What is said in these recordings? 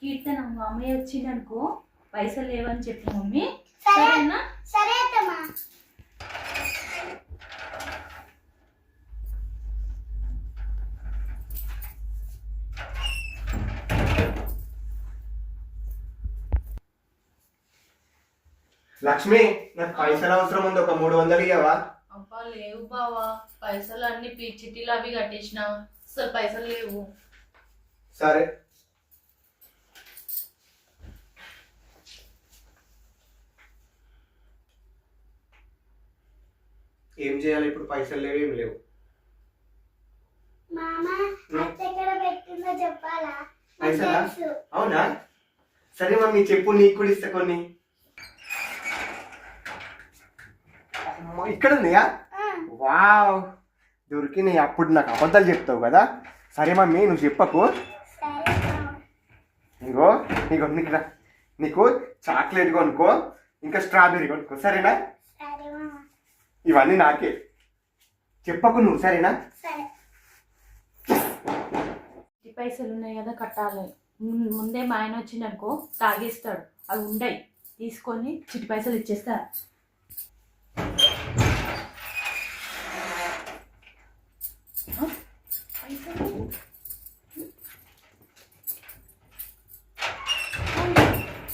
కీర్తన మామయ్య వచ్చిందనుకో పైసలు లేవని చెప్పు మమ్మీ. సరే సరేనా? సరే అత్తమ్మా. లక్ష్మి, నాకు పైసలు అవసరం ఉంది, ఒక 300 ఇవ్వవా? అబ్బా లేవు బావా, పైసలు అన్ని చిట్టీలు అవి కట్టించిన, అసలు పైసలు లేవు. సరే. ఏం చేయాలి ఇప్పుడు? పైసలు లేవు, ఏం లేవు. మామ అత్త ఎక్కడ పెట్టిందో చెప్పాలా? నాకు పైసలా? తెలుసు. అవునా? సరే మమ్మీ, చెప్పు, నీకు కూడా ఇస్తా కొన్ని. అమ్మా, ఇక్కడ ఉన్నాయా? వావ్, దొరికినాయి. అప్పుడు నాకు అబద్ధాలు చెప్తావు కదా. సరే మమ్మీ, నువ్వు చెప్పకు. సరే మామ. ఇంకో నీకు నీకు చాక్లెట్ కొనుక్కో, ఇంకా స్ట్రాబెర్రీ కొనుక్కో, సరేనా? సరే మామ. ఇవన్నీ నాకే, చెప్పకు నువ్వు, సరేనా? సరే. చిట్టి పైసలు ఉన్నాయి కదా కట్టాలి. ముందే మా ఆయన వచ్చిందనుకో తాగేస్తాడు. అవి ఉండయి, తీసుకొని చిట్టి పైసలు ఇచ్చేస్తా.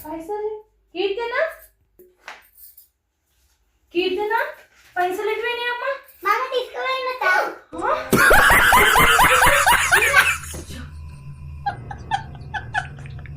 పైసలు కీర్తన, కీర్తన పైసలు ఎటువైనాయమ్మా? మామ తీసుకుపోయిన తా.